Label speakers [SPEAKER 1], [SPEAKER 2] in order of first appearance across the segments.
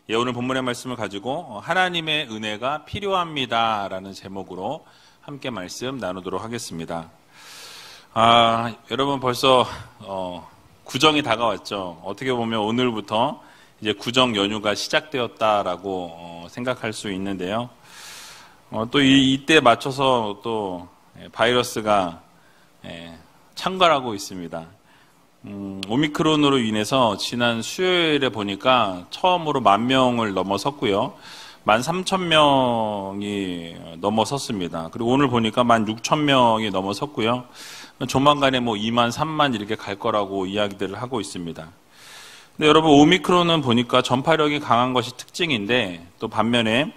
[SPEAKER 1] 오늘 본문의 말씀을 가지고 하나님의 은혜가 필요합니다 라는 제목으로 함께 말씀 나누도록 하겠습니다. 여러분 벌써 구정이 다가왔죠. 어떻게 보면 오늘부터 이제 구정 연휴가 시작되었다라고 생각할 수 있는데요. 또 이때 맞춰서 또 바이러스가 창궐하고 있습니다. 오미크론으로 인해서 지난 수요일에 보니까 처음으로 10,000명을 넘어섰고요. 13,000명이 넘어섰습니다. 그리고 오늘 보니까 16,000명이 넘어섰고요. 조만간에 2만, 3만 이렇게 갈 거라고 이야기들을 하고 있습니다. 근데 여러분, 오미크론은 보니까 전파력이 강한 것이 특징인데, 또 반면에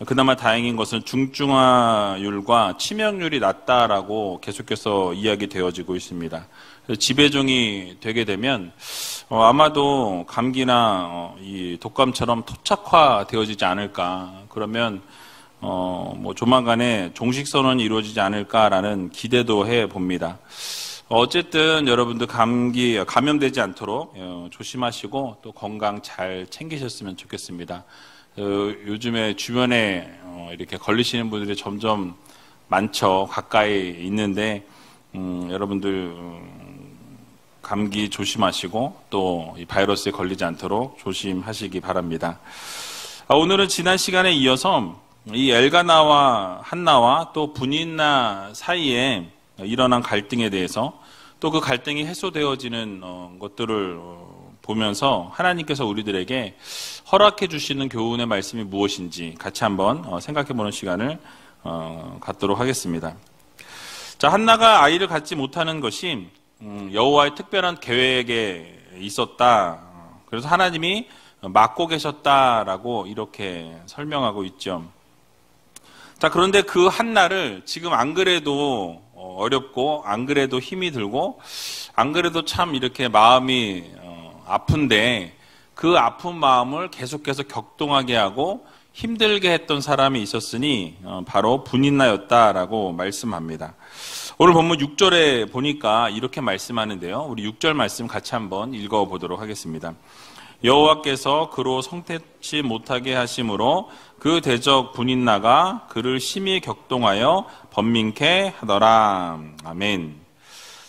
[SPEAKER 1] 그나마 다행인 것은 중증화율과 치명률이 낮다라고 계속해서 이야기되어지고 있습니다. 그래서 지배종이 되게 되면 아마도 감기나 이 독감처럼 토착화되어지지 않을까. 그러면 조만간에 종식 선언이 이루어지지 않을까라는 기대도 해 봅니다. 어쨌든 여러분들 감염되지 않도록 조심하시고 또 건강 잘 챙기셨으면 좋겠습니다. 요즘에 주변에 이렇게 걸리시는 분들이 점점 많죠. 가까이 있는데 여러분들 감기 조심하시고 또 이 바이러스에 걸리지 않도록 조심하시기 바랍니다. 오늘은 지난 시간에 이어서 이 엘가나와 한나와 또 분인나 사이에 일어난 갈등에 대해서 또 그 갈등이 해소되어지는 것들을 보면서 하나님께서 우리들에게 허락해 주시는 교훈의 말씀이 무엇인지 같이 한번 생각해 보는 시간을 갖도록 하겠습니다. 자, 한나가 아이를 갖지 못하는 것이 여호와의 특별한 계획에 있었다. 그래서 하나님이 막고 계셨다라고 이렇게 설명하고 있죠. 자, 그런데 그 한나를 지금 안 그래도 어렵고 안 그래도 힘이 들고 안 그래도 참 이렇게 마음이 아픈데 그 아픈 마음을 계속해서 격동하게 하고 힘들게 했던 사람이 있었으니 바로 분인나였다라고 말씀합니다. 오늘 본문 6절에 보니까 이렇게 말씀하는데요. 우리 6절 말씀 같이 한번 읽어보도록 하겠습니다. 여호와께서 그로 성택치 못하게 하심으로 그 대적 분인나가 그를 심히 격동하여 번민케 하더라. 아멘.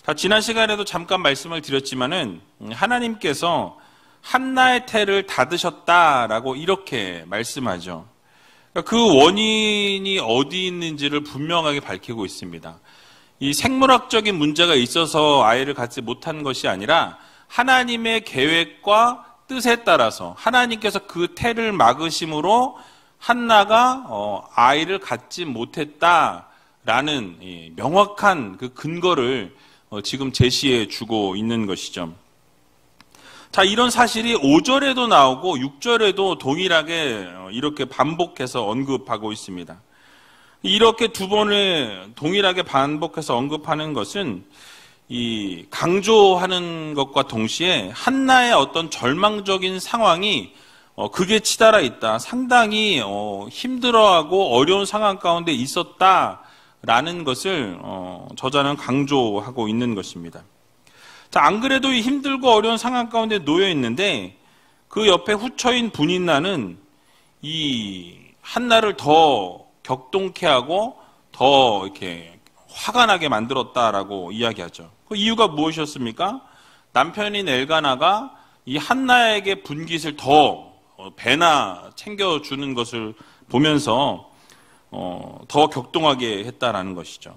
[SPEAKER 1] 자, 지난 시간에도 잠깐 말씀을 드렸지만은 하나님께서 한나의 태를 닫으셨다라고 이렇게 말씀하죠. 그 원인이 어디 있는지를 분명하게 밝히고 있습니다. 이 생물학적인 문제가 있어서 아이를 갖지 못한 것이 아니라 하나님의 계획과 뜻에 따라서 하나님께서 그 태를 막으심으로 한나가 아이를 갖지 못했다라는 명확한 그 근거를 지금 제시해 주고 있는 것이죠. 자, 이런 사실이 5절에도 나오고 6절에도 동일하게 이렇게 반복해서 언급하고 있습니다. 이렇게 두 번을 동일하게 반복해서 언급하는 것은 이 강조하는 것과 동시에 한나의 어떤 절망적인 상황이 극에 치달아 있다. 상당히 힘들어하고 어려운 상황 가운데 있었다라는 것을 저자는 강조하고 있는 것입니다. 자, 안 그래도 이 힘들고 어려운 상황 가운데 놓여 있는데 그 옆에 후처인 분인나는 이 한나를 더 격동케 하고 더 이렇게 화가 나게 만들었다라고 이야기하죠. 그 이유가 무엇이었습니까? 남편인 엘가나가 이 한나에게 분깃을 더 배나 챙겨주는 것을 보면서 더 격동하게 했다라는 것이죠.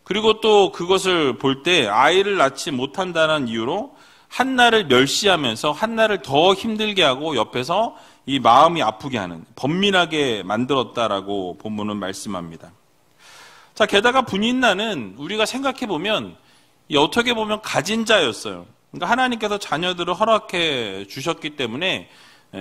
[SPEAKER 1] 그리고 또 그것을 볼 때 아이를 낳지 못한다는 이유로 한나를 멸시하면서 한나를 더 힘들게 하고 옆에서 이 마음이 아프게 하는, 번민하게 만들었다라고 본문은 말씀합니다. 자, 게다가 분인나는 우리가 생각해 보면 어떻게 보면 가진 자였어요. 그러니까 하나님께서 자녀들을 허락해 주셨기 때문에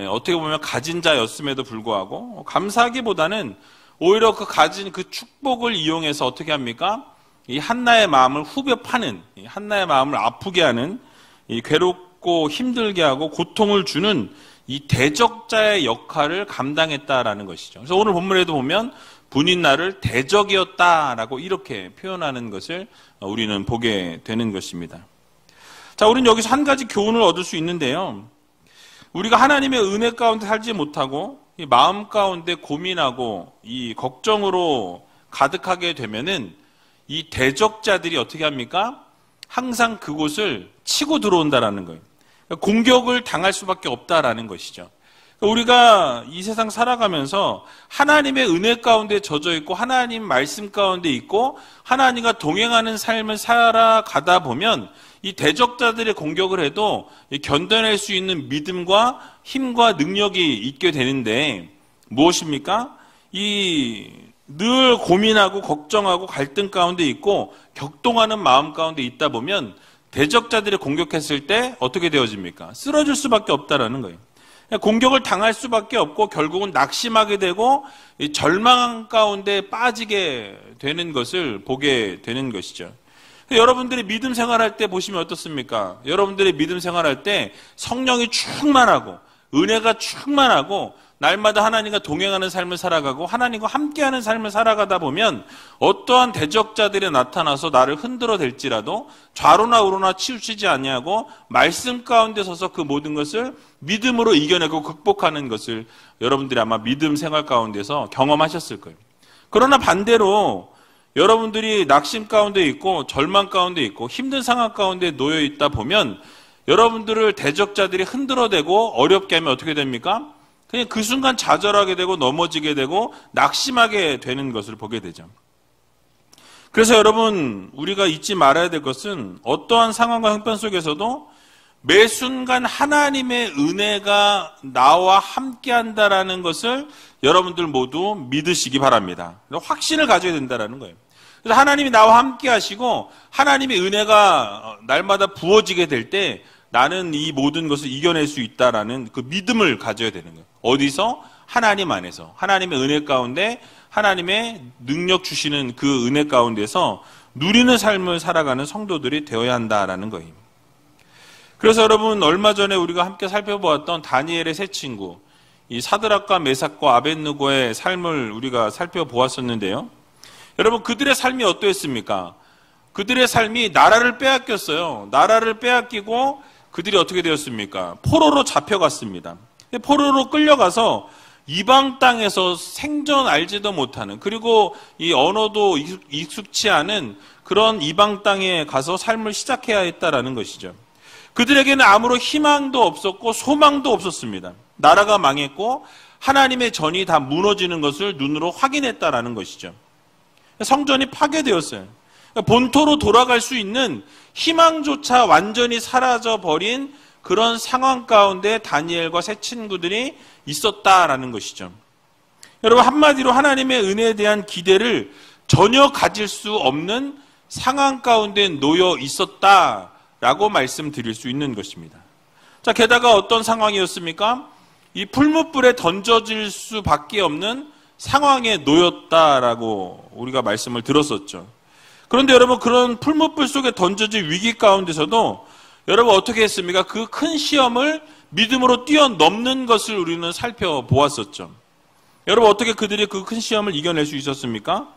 [SPEAKER 1] 어떻게 보면 가진 자였음에도 불구하고 감사하기보다는 오히려 그 가진 그 축복을 이용해서 어떻게 합니까? 이 한나의 마음을 후벼 파는, 이 한나의 마음을 아프게 하는, 이 괴롭고 힘들게 하고 고통을 주는 이 대적자의 역할을 감당했다라는 것이죠. 그래서 오늘 본문에도 보면 분인나를 대적이었다라고 이렇게 표현하는 것을 우리는 보게 되는 것입니다. 자, 우리는 여기서 한 가지 교훈을 얻을 수 있는데요. 우리가 하나님의 은혜 가운데 살지 못하고 이 마음 가운데 고민하고 이 걱정으로 가득하게 되면은 이 대적자들이 어떻게 합니까? 항상 그곳을 치고 들어온다라는 거예요. 공격을 당할 수밖에 없다라는 것이죠. 우리가 이 세상 살아가면서 하나님의 은혜 가운데 젖어 있고 하나님 말씀 가운데 있고 하나님과 동행하는 삶을 살아가다 보면 이 대적자들의 공격을 해도 견뎌낼 수 있는 믿음과 힘과 능력이 있게 되는데 무엇입니까? 이 늘 고민하고 걱정하고 갈등 가운데 있고 격동하는 마음 가운데 있다 보면 대적자들이 공격했을 때 어떻게 되어집니까? 쓰러질 수밖에 없다라는 거예요. 공격을 당할 수밖에 없고 결국은 낙심하게 되고 절망 가운데 빠지게 되는 것을 보게 되는 것이죠. 여러분들이 믿음 생활할 때 보시면 어떻습니까? 여러분들이 믿음 생활할 때 성령이 충만하고 은혜가 충만하고 날마다 하나님과 동행하는 삶을 살아가고 하나님과 함께하는 삶을 살아가다 보면 어떠한 대적자들이 나타나서 나를 흔들어 댈지라도 좌로나 우로나 치우치지 아니하고 말씀 가운데 서서 그 모든 것을 믿음으로 이겨내고 극복하는 것을 여러분들이 아마 믿음 생활 가운데서 경험하셨을 거예요. 그러나 반대로 여러분들이 낙심 가운데 있고 절망 가운데 있고 힘든 상황 가운데 놓여 있다 보면 여러분들을 대적자들이 흔들어대고 어렵게 하면 어떻게 됩니까? 그냥 그 순간 좌절하게 되고 넘어지게 되고 낙심하게 되는 것을 보게 되죠. 그래서 여러분 우리가 잊지 말아야 될 것은 어떠한 상황과 형편 속에서도 매 순간 하나님의 은혜가 나와 함께한다라는 것을 여러분들 모두 믿으시기 바랍니다. 확신을 가져야 된다는 거예요. 그래서 하나님이 나와 함께 하시고 하나님의 은혜가 날마다 부어지게 될 때 나는 이 모든 것을 이겨낼 수 있다라는 그 믿음을 가져야 되는 거예요. 어디서? 하나님 안에서. 하나님의 은혜 가운데 하나님의 능력 주시는 그 은혜 가운데서 누리는 삶을 살아가는 성도들이 되어야 한다라는 거예요. 그래서 여러분 얼마 전에 우리가 함께 살펴보았던 다니엘의 세 친구 이 사드락과 메삭과 아벳느고의 삶을 우리가 살펴보았었는데요. 여러분 그들의 삶이 어떠했습니까? 그들의 삶이 나라를 빼앗겼어요. 나라를 빼앗기고 그들이 어떻게 되었습니까? 포로로 잡혀갔습니다. 포로로 끌려가서 이방 땅에서 생전 알지도 못하는 그리고 이 언어도 익숙치 않은 그런 이방 땅에 가서 삶을 시작해야 했다라는 것이죠. 그들에게는 아무런 희망도 없었고 소망도 없었습니다. 나라가 망했고 하나님의 전이 다 무너지는 것을 눈으로 확인했다라는 것이죠. 성전이 파괴되었어요. 본토로 돌아갈 수 있는 희망조차 완전히 사라져버린 그런 상황 가운데 다니엘과 세 친구들이 있었다라는 것이죠. 여러분 한마디로 하나님의 은혜에 대한 기대를 전혀 가질 수 없는 상황 가운데 놓여 있었다라고 말씀드릴 수 있는 것입니다. 자, 게다가 어떤 상황이었습니까? 이 풀무불에 던져질 수밖에 없는 상황에 놓였다라고 우리가 말씀을 들었었죠. 그런데 여러분 그런 풀무불 속에 던져질 위기 가운데서도 여러분 어떻게 했습니까? 그 큰 시험을 믿음으로 뛰어넘는 것을 우리는 살펴보았었죠. 여러분 어떻게 그들이 그 큰 시험을 이겨낼 수 있었습니까?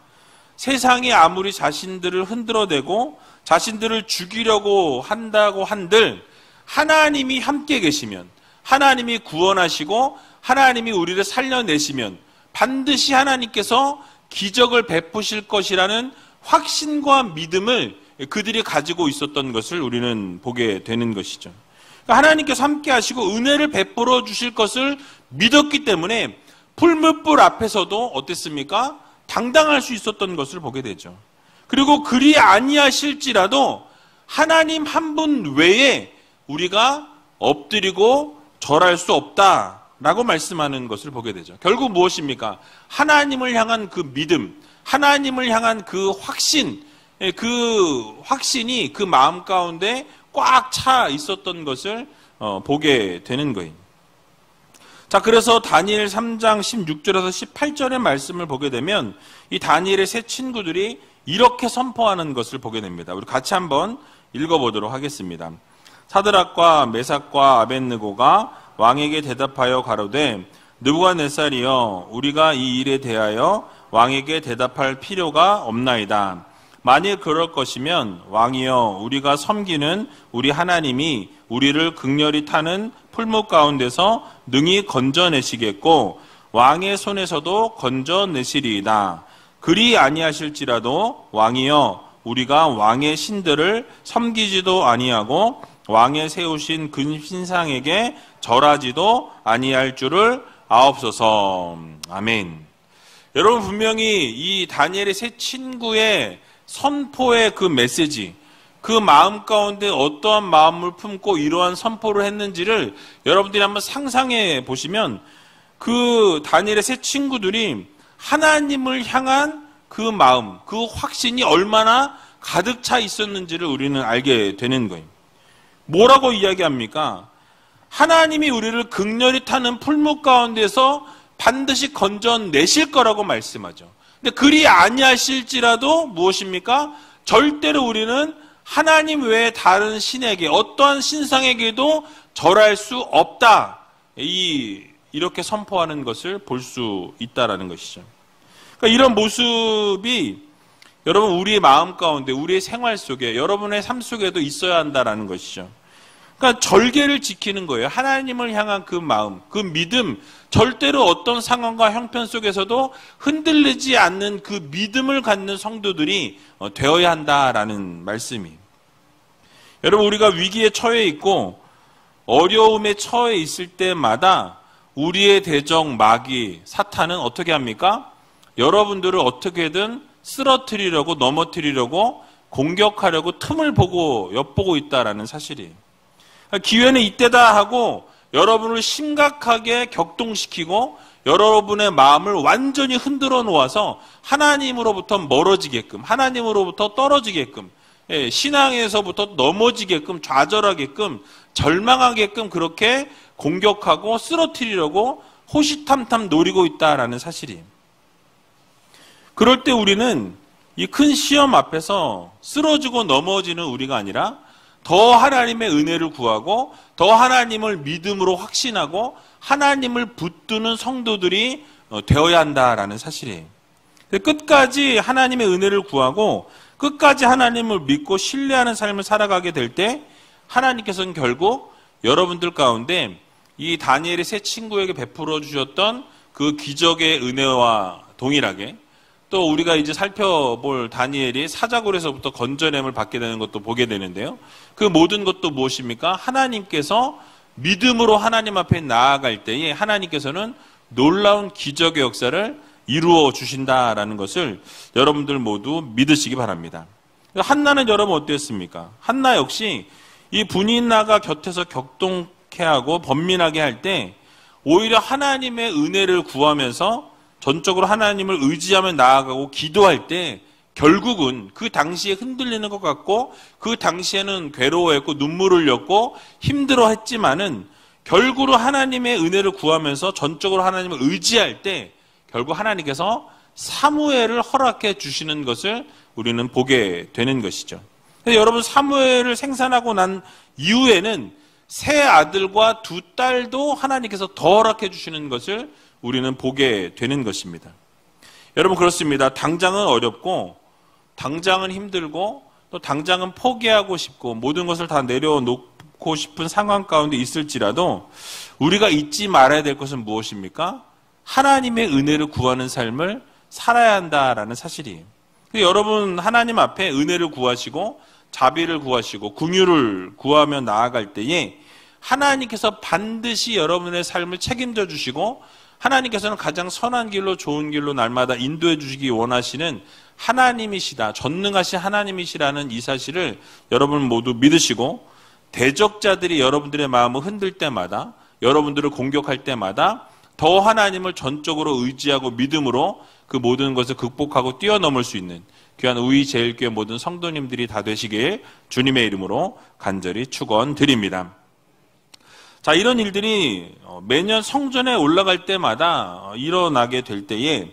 [SPEAKER 1] 세상이 아무리 자신들을 흔들어대고 자신들을 죽이려고 한다고 한들 하나님이 함께 계시면 하나님이 구원하시고 하나님이 우리를 살려내시면 반드시 하나님께서 기적을 베푸실 것이라는 확신과 믿음을 그들이 가지고 있었던 것을 우리는 보게 되는 것이죠. 하나님께서 함께 하시고 은혜를 베풀어 주실 것을 믿었기 때문에 풀무불 앞에서도 어땠습니까? 당당할 수 있었던 것을 보게 되죠. 그리고 그리 아니하실지라도 하나님 한 분 외에 우리가 엎드리고 절할 수 없다라고 말씀하는 것을 보게 되죠. 결국 무엇입니까? 하나님을 향한 그 믿음, 하나님을 향한 그 확신, 그 확신이 그 마음 가운데 꽉 차 있었던 것을 보게 되는 거예요. 자, 그래서 다니엘 3장 16절에서 18절의 말씀을 보게 되면 이 다니엘의 세 친구들이 이렇게 선포하는 것을 보게 됩니다. 우리 같이 한번 읽어보도록 하겠습니다. 사드락과 메삭과 아벳느고가 왕에게 대답하여 가로되 느부갓네살이여 우리가 이 일에 대하여 왕에게 대답할 필요가 없나이다. 만일 그럴 것이면 왕이여 우리가 섬기는 우리 하나님이 우리를 극렬히 타는 풀무 가운데서 능히 건져내시겠고 왕의 손에서도 건져내시리이다. 그리 아니하실지라도 왕이여 우리가 왕의 신들을 섬기지도 아니하고 왕의 세우신 근신상에게 절하지도 아니할 줄을 아옵소서. 아멘. 여러분 분명히 이 다니엘의 세 친구의 선포의 그 메시지, 그 마음 가운데 어떠한 마음을 품고 이러한 선포를 했는지를 여러분들이 한번 상상해 보시면 그 다니엘의 세 친구들이 하나님을 향한 그 마음, 그 확신이 얼마나 가득 차 있었는지를 우리는 알게 되는 거예요. 뭐라고 이야기합니까? 하나님이 우리를 극렬히 타는 풀무 가운데서 반드시 건져내실 거라고 말씀하죠. 근데 그리 아니하실지라도 무엇입니까? 절대로 우리는 하나님 외에 다른 신에게 어떠한 신상에게도 절할 수 없다. 이렇게 선포하는 것을 볼 수 있다라는 것이죠. 그러니까 이런 모습이 여러분 우리의 마음 가운데 우리의 생활 속에 여러분의 삶 속에도 있어야 한다라는 것이죠. 그러니까 절개를 지키는 거예요. 하나님을 향한 그 마음, 그 믿음, 절대로 어떤 상황과 형편 속에서도 흔들리지 않는 그 믿음을 갖는 성도들이 되어야 한다라는 말씀이에요. 여러분 우리가 위기에 처해 있고 어려움에 처해 있을 때마다 우리의 대적 마귀 사탄은 어떻게 합니까? 여러분들을 어떻게든 쓰러뜨리려고 넘어뜨리려고 공격하려고 틈을 보고 엿보고 있다라는 사실이에요. 기회는 이때다 하고 여러분을 심각하게 격동시키고 여러분의 마음을 완전히 흔들어 놓아서 하나님으로부터 멀어지게끔, 하나님으로부터 떨어지게끔, 신앙에서부터 넘어지게끔, 좌절하게끔, 절망하게끔 그렇게 공격하고 쓰러뜨리려고 호시탐탐 노리고 있다라는 사실이에요. 그럴 때 우리는 이 큰 시험 앞에서 쓰러지고 넘어지는 우리가 아니라 더 하나님의 은혜를 구하고 더 하나님을 믿음으로 확신하고 하나님을 붙드는 성도들이 되어야 한다라는 사실이에요. 끝까지 하나님의 은혜를 구하고 끝까지 하나님을 믿고 신뢰하는 삶을 살아가게 될 때 하나님께서는 결국 여러분들 가운데 이 다니엘의 세 친구에게 베풀어 주셨던 그 기적의 은혜와 동일하게 또 우리가 이제 살펴볼 다니엘이 사자굴에서부터 건져냄을 받게 되는 것도 보게 되는데요. 그 모든 것도 무엇입니까? 하나님께서 믿음으로 하나님 앞에 나아갈 때에 하나님께서는 놀라운 기적의 역사를 이루어 주신다라는 것을 여러분들 모두 믿으시기 바랍니다. 한나는 여러분 어땠습니까? 한나 역시 이 분인나가 곁에서 격동케하고 번민하게 할 때 오히려 하나님의 은혜를 구하면서 전적으로 하나님을 의지하며 나아가고 기도할 때 결국은 그 당시에 흔들리는 것 같고 그 당시에는 괴로워했고 눈물을 흘렸고 힘들어했지만은 결국은 하나님의 은혜를 구하면서 전적으로 하나님을 의지할 때 결국 하나님께서 사무엘을 허락해 주시는 것을 우리는 보게 되는 것이죠. 여러분 사무엘을 생산하고 난 이후에는 세 아들과 두 딸도 하나님께서 더 허락해 주시는 것을 우리는 보게 되는 것입니다. 여러분 그렇습니다. 당장은 어렵고 당장은 힘들고 또 당장은 포기하고 싶고 모든 것을 다 내려놓고 싶은 상황 가운데 있을지라도 우리가 잊지 말아야 될 것은 무엇입니까? 하나님의 은혜를 구하는 삶을 살아야 한다라는 사실이에요. 여러분 하나님 앞에 은혜를 구하시고 자비를 구하시고 긍휼을 구하며 나아갈 때에 하나님께서 반드시 여러분의 삶을 책임져 주시고 하나님께서는 가장 선한 길로 좋은 길로 날마다 인도해 주시기 원하시는 하나님이시다. 전능하신 하나님이시라는 이 사실을 여러분 모두 믿으시고 대적자들이 여러분들의 마음을 흔들 때마다 여러분들을 공격할 때마다 더 하나님을 전적으로 의지하고 믿음으로 그 모든 것을 극복하고 뛰어넘을 수 있는 귀한 우이제일교회 모든 성도님들이 다 되시길 주님의 이름으로 간절히 축원드립니다. 자, 이런 일들이 매년 성전에 올라갈 때마다 일어나게 될 때에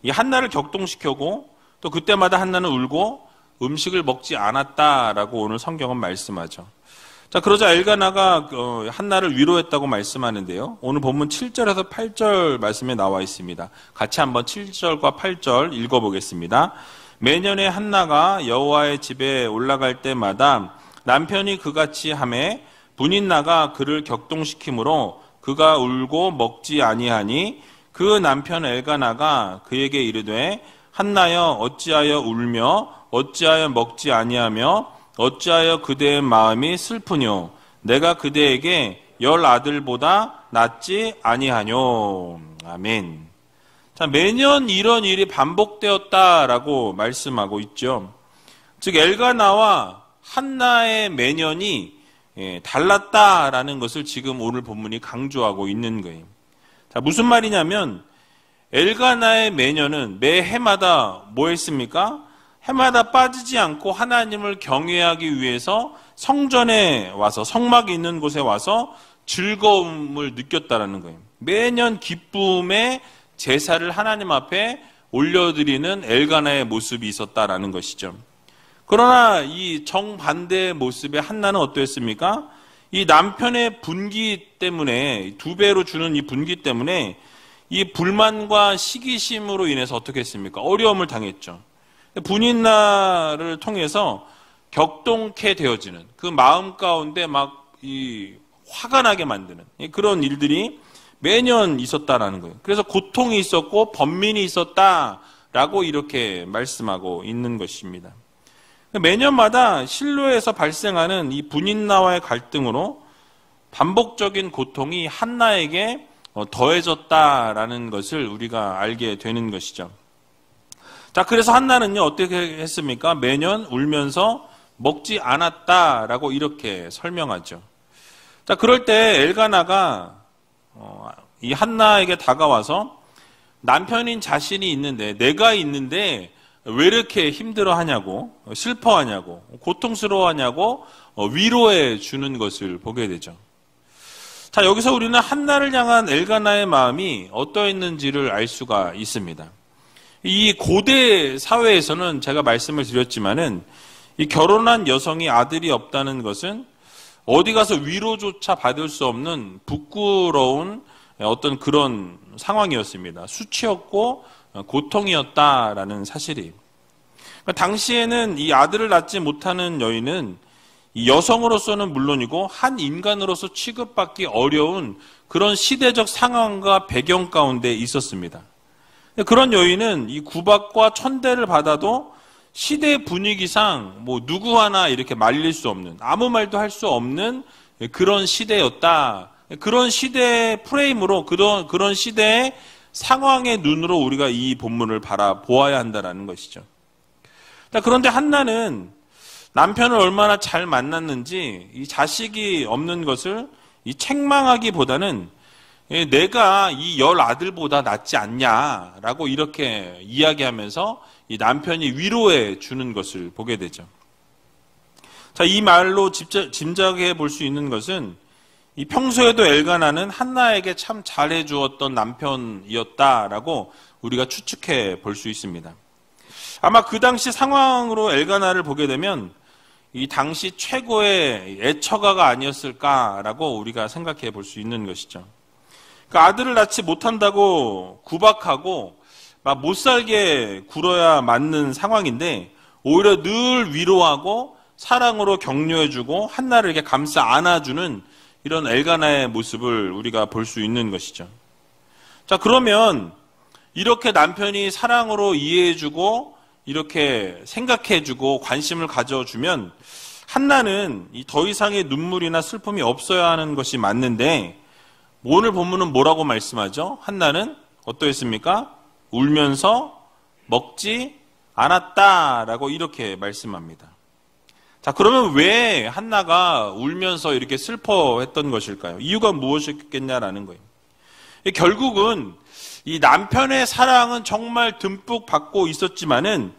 [SPEAKER 1] 이 한나를 격동시켜고 또 그때마다 한나는 울고 음식을 먹지 않았다라고 오늘 성경은 말씀하죠. 자, 그러자 엘가나가 한나를 위로했다고 말씀하는데요. 오늘 본문 7절에서 8절 말씀에 나와 있습니다. 같이 한번 7절과 8절 읽어보겠습니다. 매년에 한나가 여호와의 집에 올라갈 때마다 남편이 그같이 하매 분인나가 그를 격동시키므로 그가 울고 먹지 아니하니 그 남편 엘가나가 그에게 이르되 한나여 어찌하여 울며 어찌하여 먹지 아니하며 어찌하여 그대의 마음이 슬프뇨 내가 그대에게 10 아들보다 낫지 아니하뇨. 아멘. 자, 매년 이런 일이 반복되었다라고 말씀하고 있죠. 즉 엘가나와 한나의 매년이 달랐다라는 것을 지금 오늘 본문이 강조하고 있는 거예요. 자, 무슨 말이냐면 엘가나의 매년은 매 해마다 뭐 했습니까? 해마다 빠지지 않고 하나님을 경외하기 위해서 성전에 와서 성막이 있는 곳에 와서 즐거움을 느꼈다라는 거예요. 매년 기쁨의 제사를 하나님 앞에 올려드리는 엘가나의 모습이 있었다라는 것이죠. 그러나 이 정반대의 모습의 한나는 어떠했습니까? 이 남편의 분기 때문에 2배로 주는 이 분기 때문에 이 불만과 시기심으로 인해서 어떻게 했습니까? 어려움을 당했죠. 분인나를 통해서 격동케 되어지는 그 마음 가운데 막 이 화가 나게 만드는 그런 일들이 매년 있었다라는 거예요. 그래서 고통이 있었고 번민이 있었다라고 이렇게 말씀하고 있는 것입니다. 매년마다 실로에서 발생하는 이 분인나와의 갈등으로 반복적인 고통이 한나에게 더해졌다라는 것을 우리가 알게 되는 것이죠. 자, 그래서 한나는요, 어떻게 했습니까? 매년 울면서 먹지 않았다라고 이렇게 설명하죠. 자, 그럴 때 엘가나가 이 한나에게 다가와서 남편인 자신이 있는데, 내가 있는데 왜 이렇게 힘들어하냐고, 슬퍼하냐고, 고통스러워하냐고 위로해 주는 것을 보게 되죠. 자, 여기서 우리는 한나를 향한 엘가나의 마음이 어떠했는지를 알 수가 있습니다. 이 고대 사회에서는 제가 말씀을 드렸지만은 이 결혼한 여성이 아들이 없다는 것은 어디 가서 위로조차 받을 수 없는 부끄러운 어떤 그런 상황이었습니다. 수치였고 고통이었다라는 사실이. 당시에는 이 아들을 낳지 못하는 여인은 이 여성으로서는 물론이고 한 인간으로서 취급받기 어려운 그런 시대적 상황과 배경 가운데 있었습니다. 그런 여인은 이 구박과 천대를 받아도 시대 분위기상 뭐 누구 하나 이렇게 말릴 수 없는, 아무 말도 할 수 없는 그런 시대였다. 그런 시대의 프레임으로 그런 시대의 상황의 눈으로 우리가 이 본문을 바라보아야 한다는 것이죠. 그런데 한나는 남편을 얼마나 잘 만났는지 이 자식이 없는 것을 이 책망하기보다는 내가 이 10 아들보다 낫지 않냐라고 이렇게 이야기하면서 이 남편이 위로해 주는 것을 보게 되죠. 자, 이 말로 짐작해 볼 수 있는 것은 이 평소에도 엘가나는 한나에게 참 잘해 주었던 남편이었다라고 우리가 추측해 볼 수 있습니다. 아마 그 당시 상황으로 엘가나를 보게 되면 이 당시 최고의 애처가가 아니었을까라고 우리가 생각해 볼 수 있는 것이죠. 그 아들을 낳지 못한다고 구박하고 막 못 살게 굴어야 맞는 상황인데 오히려 늘 위로하고 사랑으로 격려해주고 한나를 이렇게 감싸 안아주는 이런 엘가나의 모습을 우리가 볼 수 있는 것이죠. 자, 그러면 이렇게 남편이 사랑으로 이해해주고 이렇게 생각해주고 관심을 가져주면 한나는 더 이상의 눈물이나 슬픔이 없어야 하는 것이 맞는데 오늘 본문은 뭐라고 말씀하죠? 한나는 어떠했습니까? 울면서 먹지 않았다라고 이렇게 말씀합니다. 자, 그러면 왜 한나가 울면서 이렇게 슬퍼했던 것일까요? 이유가 무엇이겠냐라는 거예요. 결국은 이 남편의 사랑은 정말 듬뿍 받고 있었지만은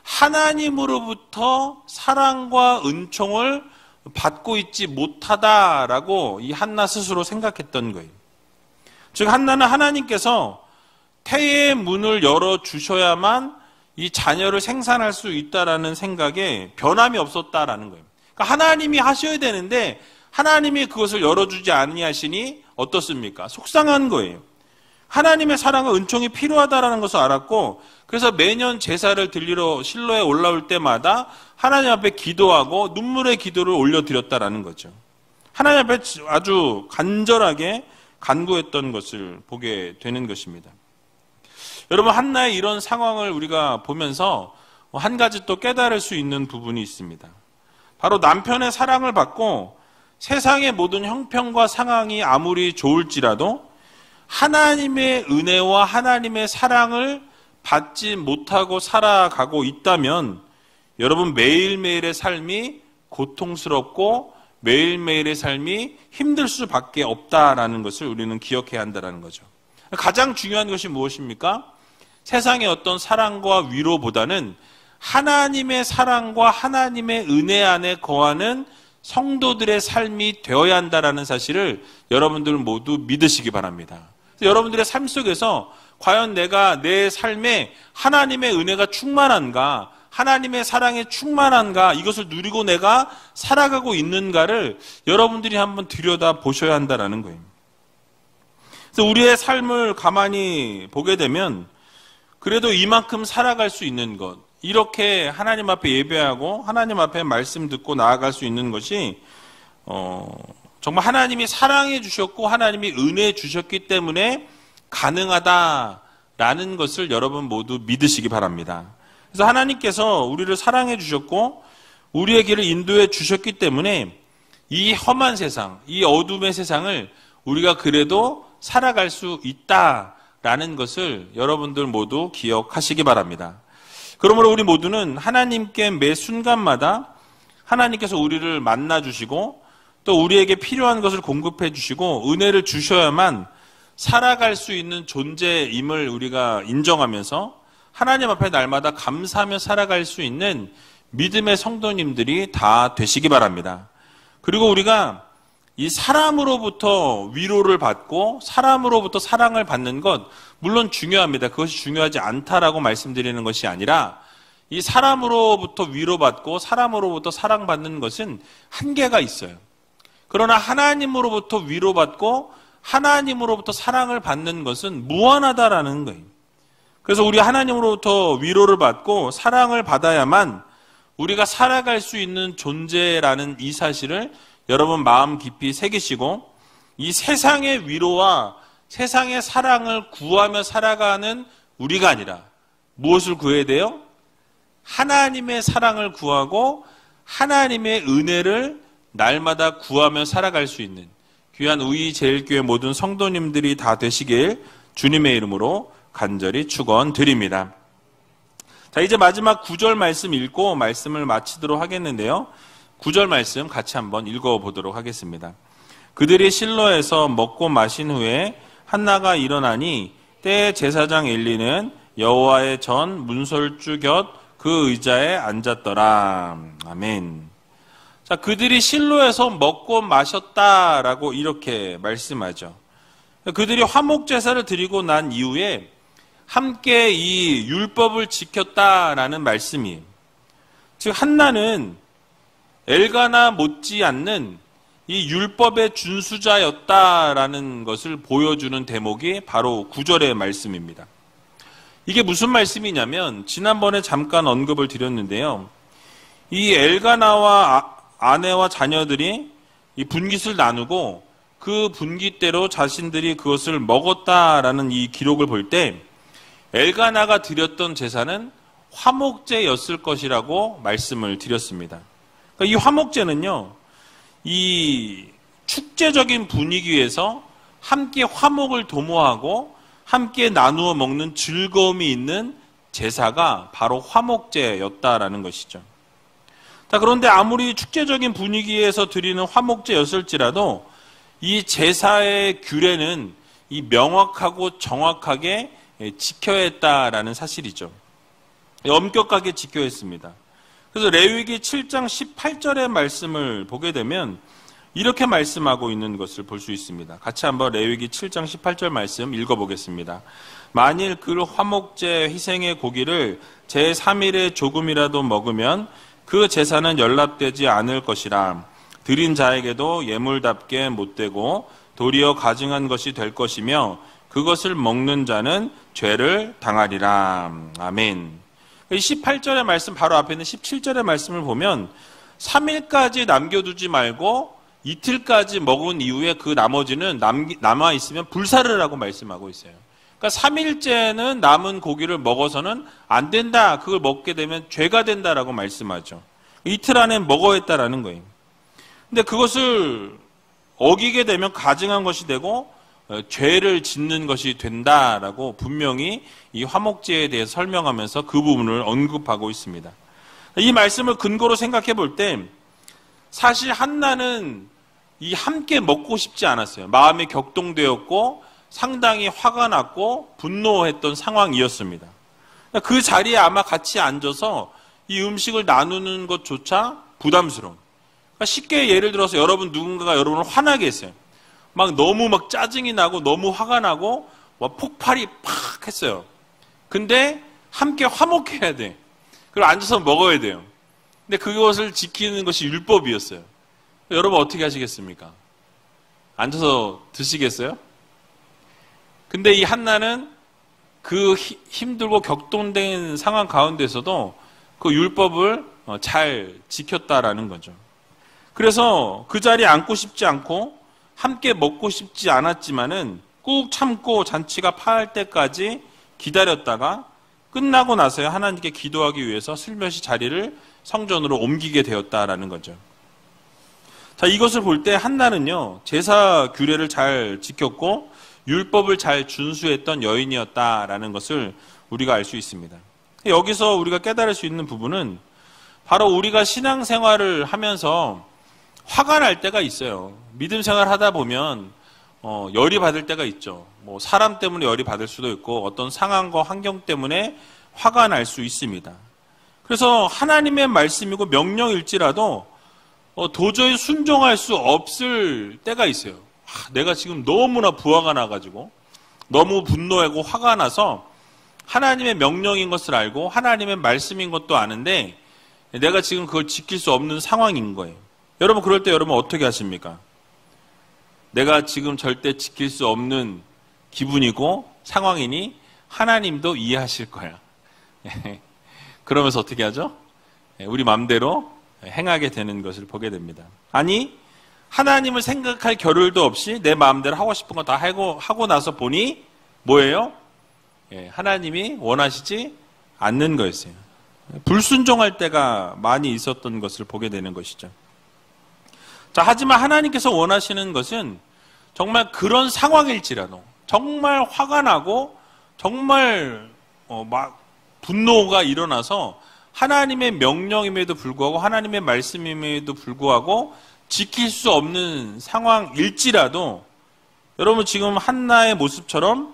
[SPEAKER 1] 하나님으로부터 사랑과 은총을 받고 있지 못하다라고 이 한나 스스로 생각했던 거예요. 즉 한나는 하나님께서 태의 문을 열어주셔야만 이 자녀를 생산할 수 있다라는 생각에 변함이 없었다라는 거예요. 그러니까 하나님이 하셔야 되는데 하나님이 그것을 열어주지 아니하시니 어떻습니까? 속상한 거예요. 하나님의 사랑과 은총이 필요하다라는 것을 알았고, 그래서 매년 제사를 드리러 실로에 올라올 때마다 하나님 앞에 기도하고 눈물의 기도를 올려드렸다라는 거죠. 하나님 앞에 아주 간절하게 간구했던 것을 보게 되는 것입니다. 여러분, 한나의 이런 상황을 우리가 보면서 한 가지 또 깨달을 수 있는 부분이 있습니다. 바로 남편의 사랑을 받고 세상의 모든 형편과 상황이 아무리 좋을지라도 하나님의 은혜와 하나님의 사랑을 받지 못하고 살아가고 있다면 여러분, 매일매일의 삶이 고통스럽고 매일매일의 삶이 힘들 수밖에 없다라는 것을 우리는 기억해야 한다는 거죠. 가장 중요한 것이 무엇입니까? 세상의 어떤 사랑과 위로보다는 하나님의 사랑과 하나님의 은혜 안에 거하는 성도들의 삶이 되어야 한다는 사실을 여러분들 모두 믿으시기 바랍니다. 여러분들의 삶 속에서 과연 내가 내 삶에 하나님의 은혜가 충만한가, 하나님의 사랑에 충만한가, 이것을 누리고 내가 살아가고 있는가를 여러분들이 한번 들여다 보셔야 한다는 거예요. 그래서 우리의 삶을 가만히 보게 되면 그래도 이만큼 살아갈 수 있는 것, 이렇게 하나님 앞에 예배하고 하나님 앞에 말씀 듣고 나아갈 수 있는 것이 정말 하나님이 사랑해 주셨고 하나님이 은혜 주셨기 때문에 가능하다라는 것을 여러분 모두 믿으시기 바랍니다. 그래서 하나님께서 우리를 사랑해 주셨고 우리의 길을 인도해 주셨기 때문에 이 험한 세상, 이 어둠의 세상을 우리가 그래도 살아갈 수 있다라는 것을 여러분들 모두 기억하시기 바랍니다. 그러므로 우리 모두는 하나님께 매 순간마다 하나님께서 우리를 만나주시고 또 우리에게 필요한 것을 공급해 주시고 은혜를 주셔야만 살아갈 수 있는 존재임을 우리가 인정하면서 하나님 앞에 날마다 감사하며 살아갈 수 있는 믿음의 성도님들이 다 되시기 바랍니다. 그리고 우리가 이 사람으로부터 위로를 받고 사람으로부터 사랑을 받는 것 물론 중요합니다. 그것이 중요하지 않다라고 말씀드리는 것이 아니라 이 사람으로부터 위로받고 사람으로부터 사랑받는 것은 한계가 있어요. 그러나 하나님으로부터 위로받고 하나님으로부터 사랑을 받는 것은 무한하다라는 거예요. 그래서 우리 하나님으로부터 위로를 받고 사랑을 받아야만 우리가 살아갈 수 있는 존재라는 이 사실을 여러분 마음 깊이 새기시고 이 세상의 위로와 세상의 사랑을 구하며 살아가는 우리가 아니라 무엇을 구해야 돼요? 하나님의 사랑을 구하고 하나님의 은혜를 날마다 구하며 살아갈 수 있는 귀한 우이제일교회 모든 성도님들이 다 되시길 주님의 이름으로 간절히 축원드립니다. 자, 이제 마지막 9절 말씀 읽고 말씀을 마치도록 하겠는데요. 9절 말씀 같이 한번 읽어보도록 하겠습니다. 그들이 실로에서 먹고 마신 후에 한나가 일어나니 때에 제사장 엘리는 여호와의 전 문설주 곁 그 의자에 앉았더라. 아멘. 자, 그들이 실로에서 먹고 마셨다라고 이렇게 말씀하죠. 그들이 화목 제사를 드리고 난 이후에 함께 이 율법을 지켰다라는 말씀이에요. 즉 한나는 엘가나 못지않는 이 율법의 준수자였다라는 것을 보여주는 대목이 바로 9절의 말씀입니다. 이게 무슨 말씀이냐면 지난번에 잠깐 언급을 드렸는데요. 이 엘가나와 아내와 자녀들이 이 분깃을 나누고 그 분깃대로 자신들이 그것을 먹었다라는 이 기록을 볼 때 엘가나가 드렸던 제사는 화목제였을 것이라고 말씀을 드렸습니다. 그러니까 이 화목제는요, 이 축제적인 분위기에서 함께 화목을 도모하고 함께 나누어 먹는 즐거움이 있는 제사가 바로 화목제였다라는 것이죠. 자, 그런데 아무리 축제적인 분위기에서 드리는 화목제였을지라도 이 제사의 규례는 이 명확하고 정확하게 지켜야 했다라는 사실이죠. 엄격하게 지켜야 했습니다. 그래서 레위기 7장 18절의 말씀을 보게 되면 이렇게 말씀하고 있는 것을 볼 수 있습니다. 같이 한번 레위기 7장 18절 말씀 읽어보겠습니다. 만일 그 화목제 희생의 고기를 제3일에 조금이라도 먹으면 그 제사는 연락되지 않을 것이라. 드린 자에게도 예물답게 못되고 도리어 가증한 것이 될 것이며 그것을 먹는 자는 죄를 당하리라. 아멘. 18절의 말씀 바로 앞에 있는 17절의 말씀을 보면 3일까지 남겨두지 말고 이틀까지 먹은 이후에 그 나머지는 남아있으면 불사르라고 말씀하고 있어요. 그러니까 3일째는 남은 고기를 먹어서는 안 된다. 그걸 먹게 되면 죄가 된다라고 말씀하죠. 이틀 안에 먹어야 했다라는 거예요. 근데 그것을 어기게 되면 가증한 것이 되고 죄를 짓는 것이 된다라고 분명히 이 화목제에 대해서 설명하면서 그 부분을 언급하고 있습니다. 이 말씀을 근거로 생각해 볼 때 사실 한나는 이 함께 먹고 싶지 않았어요. 마음이 격동되었고 상당히 화가 났고 분노했던 상황이었습니다. 그 자리에 아마 같이 앉아서 이 음식을 나누는 것조차 부담스러운. 그러니까 쉽게 예를 들어서 여러분 누군가가 여러분을 화나게 했어요. 막 너무 막 짜증이 나고 너무 화가 나고 막 폭발이 팍 했어요. 근데 함께 화목해야 돼. 그리고 앉아서 먹어야 돼요. 근데 그것을 지키는 것이 율법이었어요. 여러분 어떻게 하시겠습니까? 앉아서 드시겠어요? 근데 이 한나는 그 힘들고 격동된 상황 가운데서도 그 율법을 잘 지켰다라는 거죠. 그래서 그 자리에 앉고 싶지 않고 함께 먹고 싶지 않았지만은 꾹 참고 잔치가 파할 때까지 기다렸다가 끝나고 나서야 하나님께 기도하기 위해서 슬며시 자리를 성전으로 옮기게 되었다라는 거죠. 자, 이것을 볼 때 한나는요, 제사 규례를 잘 지켰고 율법을 잘 준수했던 여인이었다라는 것을 우리가 알 수 있습니다. 여기서 우리가 깨달을 수 있는 부분은 바로 우리가 신앙생활을 하면서 화가 날 때가 있어요. 믿음 생활 하다 보면 열이 받을 때가 있죠. 뭐 사람 때문에 열이 받을 수도 있고 어떤 상황과 환경 때문에 화가 날 수 있습니다. 그래서 하나님의 말씀이고 명령일지라도 도저히 순종할 수 없을 때가 있어요. 내가 지금 너무나 부화가 나가지고 너무 분노하고 화가 나서 하나님의 명령인 것을 알고 하나님의 말씀인 것도 아는데 내가 지금 그걸 지킬 수 없는 상황인 거예요. 여러분 그럴 때 여러분 어떻게 하십니까? 내가 지금 절대 지킬 수 없는 기분이고 상황이니 하나님도 이해하실 거야. 그러면서 어떻게 하죠? 우리 마음대로 행하게 되는 것을 보게 됩니다. 아니 하나님을 생각할 겨를도 없이 내 마음대로 하고 싶은 거 다 하고 나서 보니 뭐예요? 하나님이 원하시지 않는 거였어요. 불순종할 때가 많이 있었던 것을 보게 되는 것이죠. 자, 하지만 하나님께서 원하시는 것은 정말 그런 상황일지라도 정말 화가 나고 정말 막 분노가 일어나서 하나님의 명령임에도 불구하고 하나님의 말씀임에도 불구하고 지킬 수 없는 상황일지라도 여러분 지금 한나의 모습처럼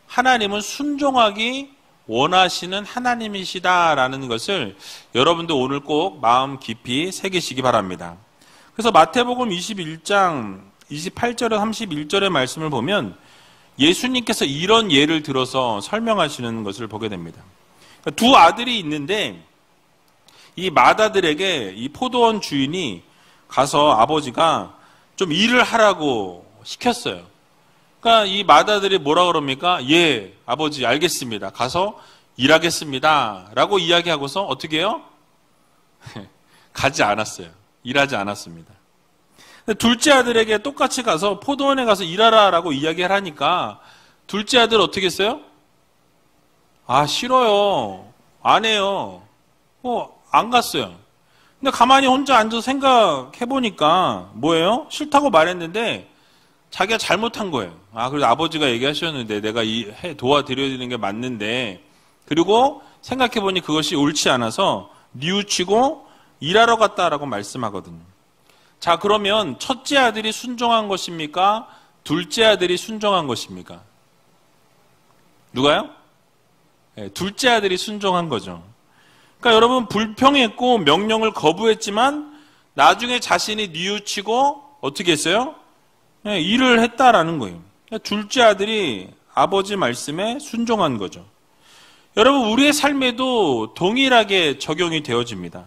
[SPEAKER 1] 하나님은 순종하기 원하시는 하나님이시다라는 것을 여러분도 오늘 꼭 마음 깊이 새기시기 바랍니다. 그래서 마태복음 21장 28절에 31절의 말씀을 보면 예수님께서 이런 예를 들어서 설명하시는 것을 보게 됩니다. 두 아들이 있는데 이 맏아들에게 이 포도원 주인이 가서 아버지가 좀 일을 하라고 시켰어요. 그러니까 이 맏아들이 뭐라 그럽니까? 예, 아버지 알겠습니다. 가서 일하겠습니다. 라고 이야기하고서 어떻게 해요? 가지 않았어요. 일하지 않았습니다. 둘째 아들에게 똑같이 가서 포도원에 가서 일하라 라고 이야기를 하니까 둘째 아들 어떻게 했어요? 아, 싫어요. 안 해요. 안 갔어요. 근데 가만히 혼자 앉아서 생각해보니까 뭐예요? 싫다고 말했는데 자기가 잘못한 거예요. 아, 그래서 아버지가 얘기하셨는데 내가 도와드려야 되는 게 맞는데 그리고 생각해보니 그것이 옳지 않아서 뉘우치고 일하러 갔다라고 말씀하거든요. 자, 그러면 첫째 아들이 순종한 것입니까? 둘째 아들이 순종한 것입니까? 누가요? 네, 둘째 아들이 순종한 거죠. 그러니까 여러분 불평했고 명령을 거부했지만 나중에 자신이 뉘우치고 어떻게 했어요? 네, 일을 했다라는 거예요. 그러니까 둘째 아들이 아버지 말씀에 순종한 거죠. 여러분 우리의 삶에도 동일하게 적용이 되어집니다.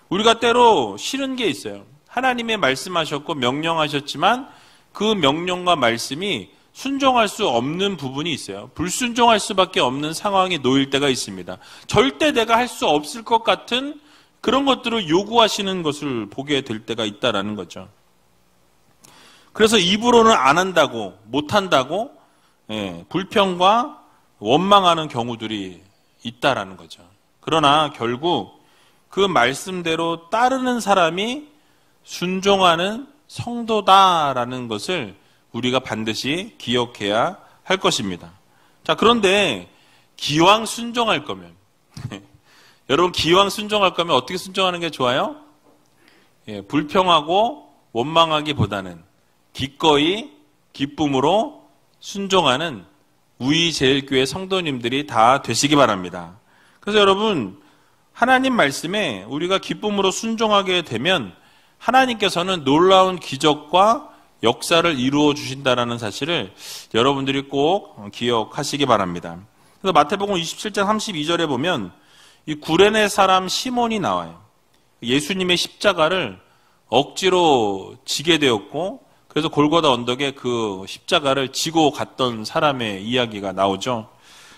[SPEAKER 1] 우리가 때로 싫은 게 있어요. 하나님의 말씀하셨고 명령하셨지만 그 명령과 말씀이 순종할 수 없는 부분이 있어요. 불순종할 수밖에 없는 상황에 놓일 때가 있습니다. 절대 내가 할 수 없을 것 같은 그런 것들을 요구하시는 것을 보게 될 때가 있다라는 거죠. 그래서 입으로는 안 한다고, 못 한다고, 불평과 원망하는 경우들이 있다라는 거죠. 그러나 결국 그 말씀대로 따르는 사람이 순종하는 성도다라는 것을 우리가 반드시 기억해야 할 것입니다. 자, 그런데 기왕 순종할 거면 여러분, 기왕 순종할 거면 어떻게 순종하는 게 좋아요? 불평하고 원망하기보다는 기꺼이 기쁨으로 순종하는 우이제일교회 성도님들이 다 되시기 바랍니다. 그래서 여러분, 하나님 말씀에 우리가 기쁨으로 순종하게 되면 하나님께서는 놀라운 기적과 역사를 이루어 주신다는 사실을 여러분들이 꼭 기억하시기 바랍니다. 그래서 마태복음 27장 32절에 보면 이 구레네 사람 시몬이 나와요. 예수님의 십자가를 억지로 지게 되었고, 그래서 골고다 언덕에 그 십자가를 지고 갔던 사람의 이야기가 나오죠.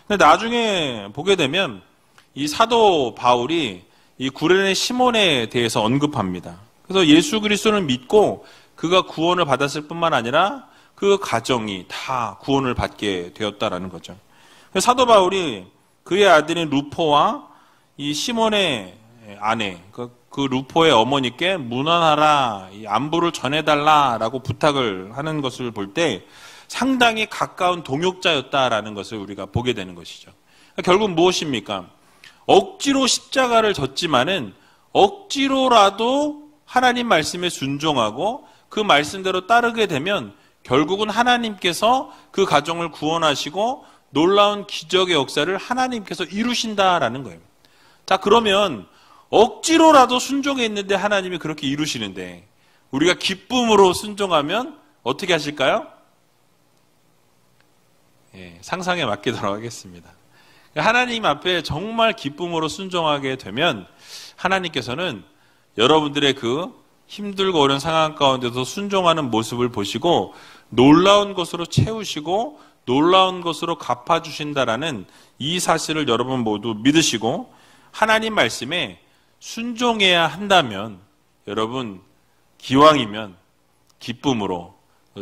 [SPEAKER 1] 근데 나중에 보게 되면 이 사도 바울이 이 구레네 시몬에 대해서 언급합니다. 그래서 예수 그리스도를 믿고 그가 구원을 받았을 뿐만 아니라 그 가정이 다 구원을 받게 되었다라는 거죠. 사도 바울이 그의 아들인 루포와 이 시몬의 아내, 그 루포의 어머니께 문안하라, 이 안부를 전해달라라고 부탁을 하는 것을 볼 때 상당히 가까운 동역자였다라는 것을 우리가 보게 되는 것이죠. 결국 무엇입니까? 억지로 십자가를 졌지만은 억지로라도 하나님 말씀에 순종하고 그 말씀대로 따르게 되면 결국은 하나님께서 그 가정을 구원하시고 놀라운 기적의 역사를 하나님께서 이루신다라는 거예요. 자, 그러면 억지로라도 순종해 있는데 하나님이 그렇게 이루시는데 우리가 기쁨으로 순종하면 어떻게 하실까요? 상상에 맡기도록 하겠습니다. 하나님 앞에 정말 기쁨으로 순종하게 되면 하나님께서는 여러분들의 그 힘들고 어려운 상황 가운데서 순종하는 모습을 보시고 놀라운 것으로 채우시고 놀라운 것으로 갚아주신다라는 이 사실을 여러분 모두 믿으시고 하나님 말씀에 순종해야 한다면 여러분 기왕이면 기쁨으로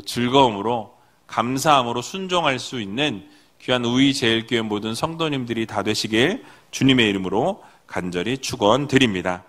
[SPEAKER 1] 즐거움으로 감사함으로 순종할 수 있는 귀한 우이제일교회 모든 성도님들이 다 되시길 주님의 이름으로 간절히 축원드립니다.